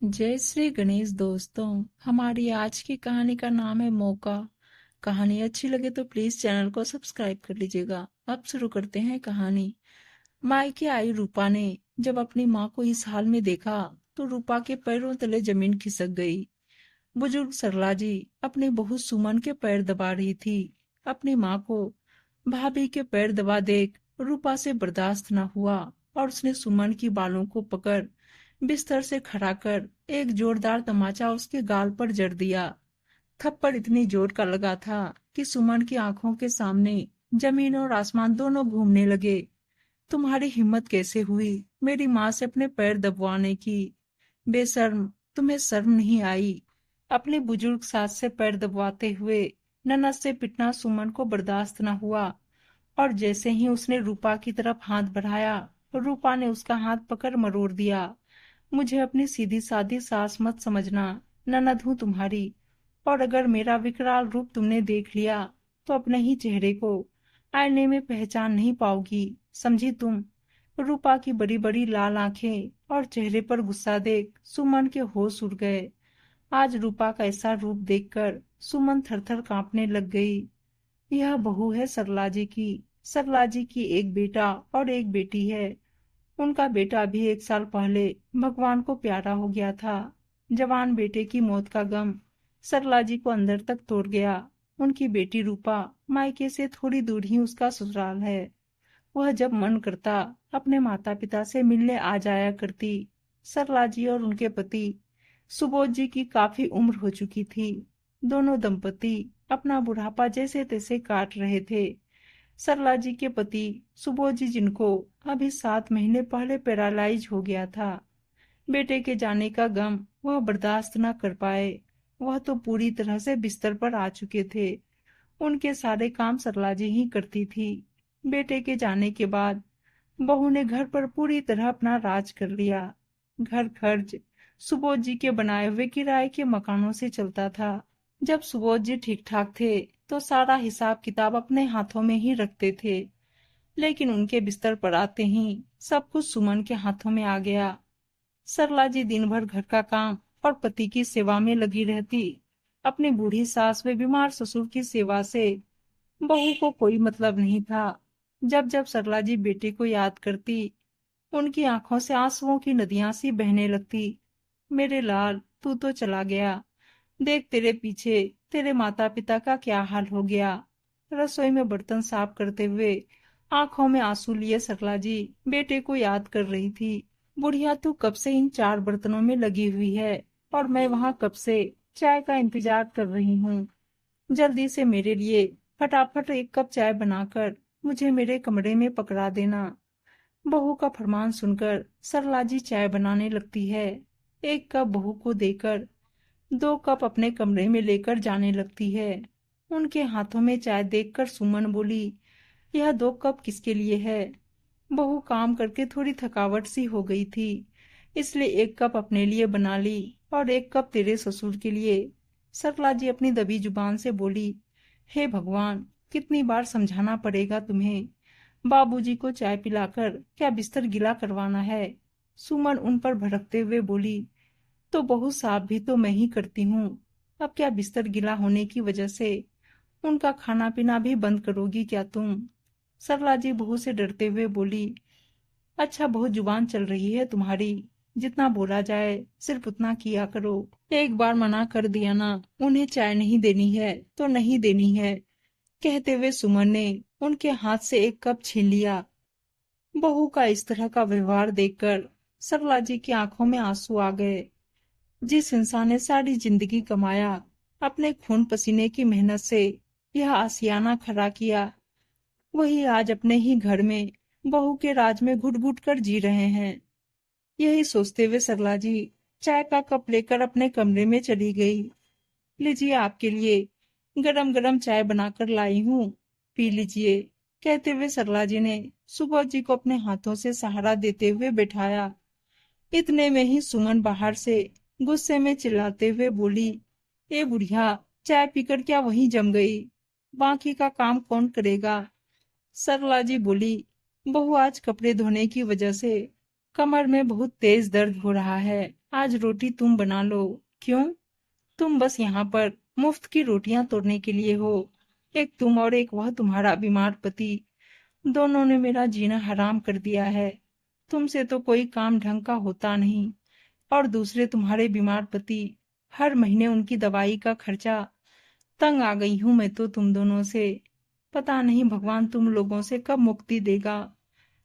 जय श्री गणेश दोस्तों। हमारी आज की कहानी का नाम है मौका। कहानी अच्छी लगे तो प्लीज चैनल को सब्सक्राइब कर लीजिएगा। अब शुरू करते हैं कहानी। मायके आई रूपा ने जब अपनी माँ को इस हाल में देखा तो रूपा के पैरों तले जमीन खिसक गई। बुजुर्ग सरला जी अपनी बहू सुमन के पैर दबा रही थी। अपनी माँ को भाभी के पैर दबा देख रूपा से बर्दाश्त न हुआ और उसने सुमन की बालों को पकड़ बिस्तर से खड़ा कर एक जोरदार तमाचा उसके गाल पर जड़ दिया। थप्पड़ इतनी जोर का लगा था कि सुमन की आंखों के सामने जमीन और आसमान दोनों घूमने लगे। तुम्हारी हिम्मत कैसे हुई मेरी माँ से अपने पैर दबवाने की? बेशर्म, तुम्हें शर्म नहीं आई? अपने बुजुर्ग सास से पैर दबवाते हुए ननद से पिटना सुमन को बर्दाश्त न हुआ और जैसे ही उसने रूपा की तरफ हाथ बढ़ाया, रूपा ने उसका हाथ पकड़ मरोड़ दिया। मुझे अपनी सीधी सादी सास मत समझना, ननद हूँ तुम्हारी। और अगर मेरा विकराल रूप तुमने देख लिया तो अपने ही चेहरे को आईने में पहचान नहीं पाओगी, समझी तुम? रूपा की बड़ी बड़ी लाल आंखें और चेहरे पर गुस्सा देख सुमन के होश उड़ गए। आज रूपा का ऐसा रूप देखकर सुमन थर थर कांपने लग गई। यह बहू है सरला जी की। सरला जी की एक बेटा और एक बेटी है। उनका बेटा भी 1 साल पहले भगवान को प्यारा हो गया था। जवान बेटे की मौत का गम सरला जी को अंदर तक तोड़ गया। उनकी बेटी रूपा मायके से थोड़ी दूर ही उसका ससुराल है। वह जब मन करता अपने माता पिता से मिलने आ जाया करती। सरला जी और उनके पति सुबोध जी की काफी उम्र हो चुकी थी। दोनों दंपति अपना बुढ़ापा जैसे तैसे काट रहे थे। सरला जी के पति सुबोध जी, जिनको अभी 7 महीने पहले पैरालाइज हो गया था, बेटे के जाने का गम वह बर्दाश्त न कर पाए। वह तो पूरी तरह से बिस्तर पर आ चुके थे। उनके सारे काम सरला जी ही करती थी। बेटे के जाने के बाद बहू ने घर पर पूरी तरह अपना राज कर लिया। घर खर्च सुबोध जी के बनाए हुए किराए के मकानों से चलता था। जब सुबोध जी ठीक ठाक थे तो सारा हिसाब किताब अपने हाथों में ही रखते थे, लेकिन उनके बिस्तर पर आते ही सब कुछ सुमन के हाथों में आ गया। सरला जी दिन भर घर का काम और पति की सेवा में लगी रहती। अपनी बूढ़ी सास व बीमार ससुर की सेवा से बहू को कोई मतलब नहीं था। जब जब सरला जी बेटे को याद करती, उनकी आंखों से आंसुओं की नदियां सी बहने लगती। मेरे लाल, तू तो चला गया। देख तेरे पीछे तेरे माता पिता का क्या हाल हो गया। रसोई में बर्तन साफ करते हुए आंखों में आंसू लिए सरला जी बेटे को याद कर रही थी। बुढ़िया, तू कब से इन 4 बर्तनों में लगी हुई है और मैं वहां कब से चाय का इंतजार कर रही हूँ। जल्दी से मेरे लिए फटाफट एक कप चाय बनाकर मुझे मेरे कमरे में पकड़ा देना। बहू का फरमान सुनकर सरला जी चाय बनाने लगती है। एक कप बहू को देकर 2 कप अपने कमरे में लेकर जाने लगती है। उनके हाथों में चाय देखकर सुमन बोली, यह 2 कप किसके लिए है? बहू काम करके थोड़ी थकावट सी हो गई थी, इसलिए एक कप अपने लिए बना ली और एक कप तेरे ससुर के लिए। सरला जी अपनी दबी जुबान से बोली, हे भगवान, कितनी बार समझाना पड़ेगा तुम्हें? बाबूजी को चाय पिलाकर क्या बिस्तर गिला करवाना है? सुमन उन पर भड़कते हुए बोली, तो बहू साफ भी तो मैं ही करती हूँ। अब क्या बिस्तर गिला होने की वजह से उनका खाना पीना भी बंद करोगी क्या तुम? सरला जी बहू से डरते हुए बोली, अच्छा बहुत जुबान चल रही है तुम्हारी। जितना बोला जाए सिर्फ उतना किया करो। एक बार मना कर दिया ना, उन्हें चाय नहीं देनी है तो नहीं देनी है। कहते हुए सुमन ने उनके हाथ से एक कप छीन लिया। बहू का इस तरह का व्यवहार देखकर सरला जी की आंखों में आंसू आ गए। जिस इंसान ने सारी जिंदगी कमाया, अपने खून पसीने की मेहनत से यह आशियाना खड़ा किया, वही आज अपने ही घर में बहू के राज में घुट घुट कर जी रहे हैं। यही सोचते हुए सरला जी चाय का कप लेकर अपने कमरे में चली गई। लीजिए आपके लिए गरम गरम चाय बनाकर लाई हूँ, पी लीजिए। कहते हुए सरला जी ने सुबोध जी को अपने हाथों से सहारा देते हुए बैठाया। इतने में ही सुमन बाहर से गुस्से में चिल्लाते हुए बोली, ए बुढ़िया, चाय पीकर क्या वहीं जम गई? बाकी का काम कौन करेगा? सरला जी बोली, बहू आज कपड़े धोने की वजह से कमर में बहुत तेज दर्द हो रहा है। आज रोटी तुम बना लो। क्यों? तुम बस यहाँ पर मुफ्त की रोटियां तोड़ने के लिए हो। एक तुम और एक वह तुम्हारा बीमार पति, दोनों ने मेरा जीना हराम कर दिया है। तुमसे तो कोई काम ढंग का होता नहीं, और दूसरे तुम्हारे बीमार पति, हर महीने उनकी दवाई का खर्चा। तंग आ गई हूं मैं तो तुम दोनों से। पता नहीं भगवान तुम लोगों से कब मुक्ति देगा।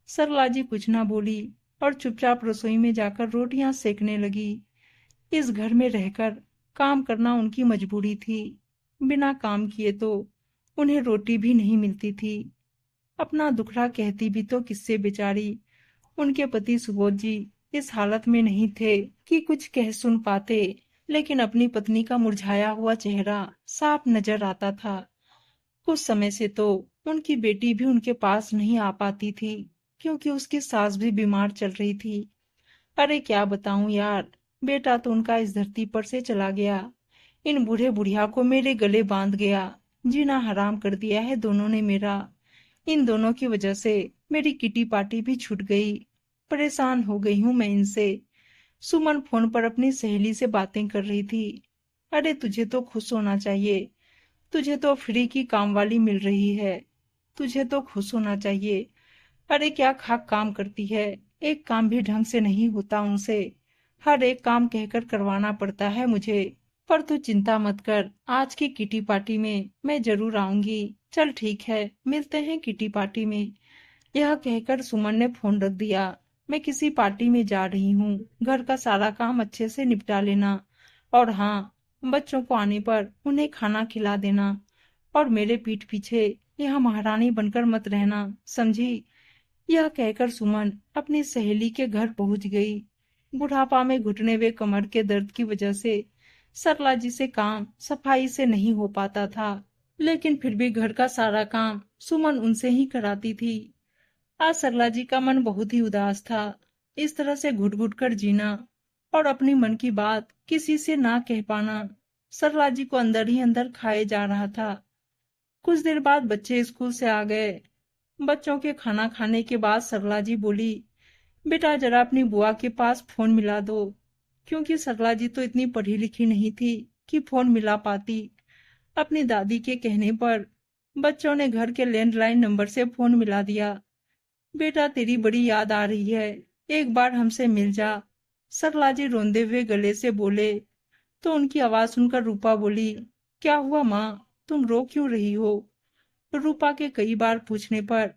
सरला जी कुछ ना बोली और चुपचाप रसोई में जाकर रोटियां सेकने लगी। इस घर में रहकर काम करना उनकी मजबूरी थी। बिना काम किए तो उन्हें रोटी भी नहीं मिलती थी। अपना दुखड़ा कहती भी तो किससे बेचारी। उनके पति सुबोध जी इस हालत में नहीं थे कि कुछ कह सुन पाते, लेकिन अपनी पत्नी का मुरझाया हुआ चेहरा साफ नजर आता था। कुछ समय से तो उनकी बेटी भी उनके पास नहीं आ पाती थी, क्योंकि उसकी सास भी बीमार चल रही थी। अरे क्या बताऊं यार, बेटा तो उनका इस धरती पर से चला गया। इन बूढ़े बुढ़िया को मेरे गले बांध गया। जीना हराम कर दिया है दोनों ने मेरा। इन दोनों की वजह से मेरी किटी पार्टी भी छूट गई। परेशान हो गई हूं मैं इनसे। सुमन फोन पर अपनी सहेली से बातें कर रही थी। अरे तुझे तो खुश होना चाहिए। तुझे तो फ्री की काम वाली मिल रही है। तुझे तो खुश होना चाहिए। अरे क्या खाक काम करती है। एक काम भी ढंग से नहीं होता उनसे। हर एक काम कहकर करवाना पड़ता है मुझे। पर तू चिंता मत कर, आज की किटी पार्टी में मैं जरूर आऊंगी। चल ठीक है, मिलते हैं किटी पार्टी में। यह कहकर सुमन ने फोन रख दिया। मैं किसी पार्टी में जा रही हूँ। घर का सारा काम अच्छे से निपटा लेना। और हाँ, बच्चों को आने पर उन्हें खाना खिला देना। और मेरे पीठ पीछे यह महारानी बनकर मत रहना, समझी? यह कहकर सुमन अपनी सहेली के घर पहुंच गई। बुढ़ापा में घुटने वे कमर के दर्द की वजह से सरला जी से काम सफाई से नहीं हो पाता था, लेकिन फिर भी घर का सारा काम सुमन उनसे ही कराती थी। आज सरला जी का मन बहुत ही उदास था। इस तरह से घुट घुट कर जीना और अपनी मन की बात किसी से ना कह पाना सरला जी को अंदर ही अंदर खाए जा रहा था। कुछ देर बाद बच्चे स्कूल से आ गए। बच्चों के खाना खाने के बाद सरला जी बोली, बेटा जरा अपनी बुआ के पास फोन मिला दो। क्योंकि सरला जी तो इतनी पढ़ी लिखी नहीं थी कि फोन मिला पाती। अपनी दादी के कहने पर बच्चों ने घर के लैंडलाइन नंबर से फोन मिला दिया। बेटा तेरी बड़ी याद आ रही है, एक बार हमसे मिल जा। सरला जी रोंदे हुए गले से बोले। तो उनकी आवाज सुनकर रूपा बोली, क्या हुआ माँ, तुम रो क्यों रही हो? रूपा के कई बार पूछने पर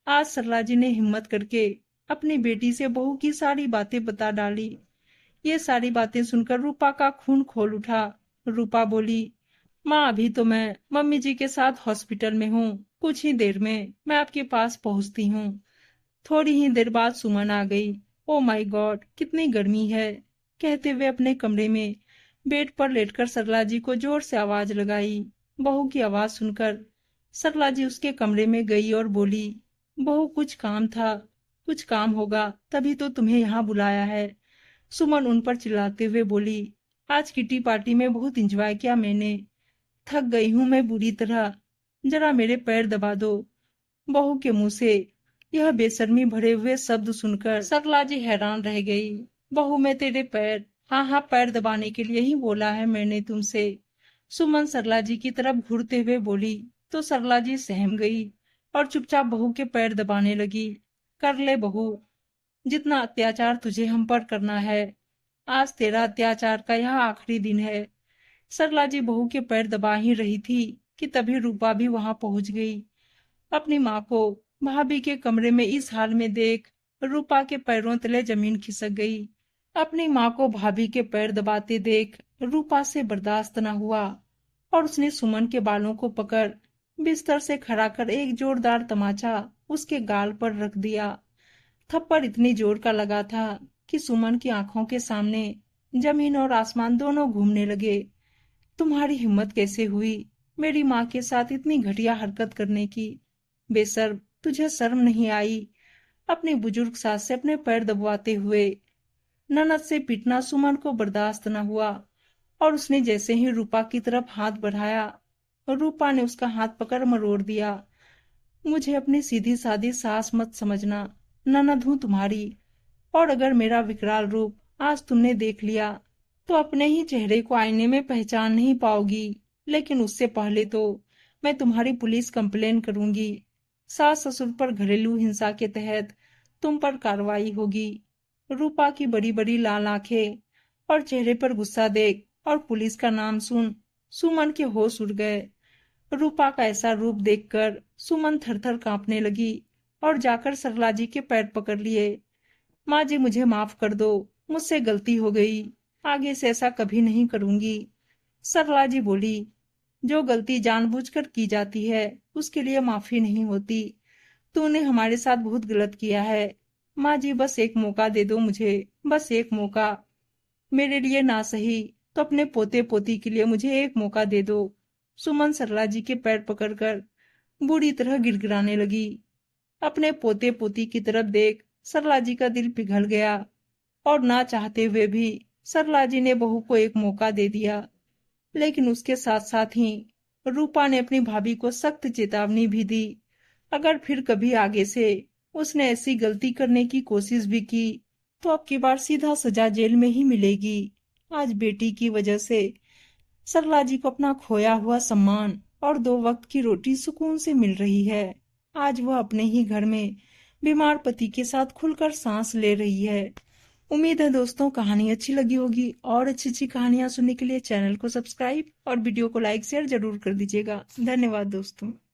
आज सरला जी ने हिम्मत करके अपनी बेटी से बहू की सारी बातें बता डाली। ये सारी बातें सुनकर रूपा का खून खोल उठा। रूपा बोली, माँ अभी तो मैं मम्मी जी के साथ हॉस्पिटल में हूँ। कुछ ही देर में मैं आपके पास पहुँचती हूँ। थोड़ी ही देर बाद सुमन आ गई। ओ माय गॉड, कितनी गर्मी है, कहते हुए अपने कमरे में बेड पर लेटकर सरला जी को जोर से आवाज लगाई। बहू की आवाज सुनकर सरला जी उसके कमरे में गई और बोली, बहू कुछ काम था। कुछ काम होगा तभी तो तुम्हें यहाँ बुलाया है। सुमन उन पर चिल्लाते हुए बोली, आज किटी पार्टी में बहुत इंजॉय किया मैंने। थक गई हूँ मैं बुरी तरह। जरा मेरे पैर दबा दो। बहू के मुंह से यह बेशर्मी भरे हुए शब्द सुनकर सरला जी हैरान रह गई। बहू मैं तेरे पैर, हाँ हाँ पैर दबाने के लिए ही बोला है मैंने तुमसे। सुमन सरला जी की तरफ घूरते हुए बोली। तो सरला जी सहम गई और चुपचाप बहू के पैर दबाने लगी। कर ले बहू, जितना अत्याचार तुझे हम पर करना है। आज तेरा अत्याचार का यह आखिरी दिन है। सरला जी बहू के पैर दबा ही रही थी कि तभी रूपा भी वहां पहुंच गई। अपनी माँ को भाभी के कमरे में इस हाल में देख रूपा के पैरों तले जमीन खिसक गई। अपनी माँ को भाभी के पैर दबाते देख रूपा से बर्दाश्त न हुआ और उसने सुमन के बालों को पकड़ बिस्तर से खड़ा कर एक जोरदार तमाचा उसके गाल पर रख दिया। थप्पड़ इतनी जोर का लगा था कि सुमन की आंखों के सामने जमीन और आसमान दोनों घूमने लगे। तुम्हारी हिम्मत कैसे हुई मेरी माँ के साथ इतनी घटिया हरकत करने की? बेशर्म, तुझे शर्म नहीं आई अपनी बुजुर्ग सास से अपने पैर दबवाते हुए? ननद से पिटना सुमन को बर्दाश्त न हुआ और उसने जैसे ही रूपा की तरफ हाथ बढ़ाया, रूपा ने उसका हाथ पकड़ मरोड़ दिया। मुझे अपनी सीधी सादी सास मत समझना, ननद हूं तुम्हारी। और अगर मेरा विकराल रूप आज तुमने देख लिया तो अपने ही चेहरे को आईने में पहचान नहीं पाओगी, लेकिन उससे पहले तो मैं तुम्हारी पुलिस कंप्लेन करूंगी। सास ससुर पर घरेलू हिंसा के तहत तुम पर कार्रवाई होगी। रूपा की बड़ी बड़ी लाल आंखें और चेहरे पर गुस्सा देख और पुलिस का नाम सुन सुमन के होश उड़ गए। रूपा का ऐसा रूप देखकर सुमन थर थर कांपने लगी और जाकर सरला जी के पैर पकड़ लिए। माँ जी, मुझे माफ कर दो, मुझसे गलती हो गई, आगे से ऐसा कभी नहीं करूंगी। सरला जी बोली, जो गलती जानबूझकर की जाती है उसके लिए माफी नहीं होती। तूने हमारे साथ बहुत गलत किया है। माँ जी, बस एक मौका दे दो मुझे, बस एक मौका। मेरे लिए ना सही तो अपने पोते पोती के लिए मुझे एक मौका दे दो। सुमन सरला जी के पैर पकड़कर बुरी तरह गिड़गिड़ाने लगी। अपने पोते पोती की तरफ देख सरला जी का दिल पिघल गया और ना चाहते हुए भी सरला जी ने बहू को एक मौका दे दिया। लेकिन उसके साथ साथ ही रूपा ने अपनी भाभी को सख्त चेतावनी भी दी, अगर फिर कभी आगे से उसने ऐसी गलती करने की कोशिश भी की तो अब की बार सीधा सजा जेल में ही मिलेगी। आज बेटी की वजह से सरला जी को अपना खोया हुआ सम्मान और 2 वक्त की रोटी सुकून से मिल रही है। आज वह अपने ही घर में बीमार पति के साथ खुलकर सांस ले रही है। उम्मीद है दोस्तों कहानी अच्छी लगी होगी, और अच्छी अच्छी कहानियां सुनने के लिए चैनल को सब्सक्राइब और वीडियो को लाइक शेयर जरूर कर दीजिएगा। धन्यवाद दोस्तों।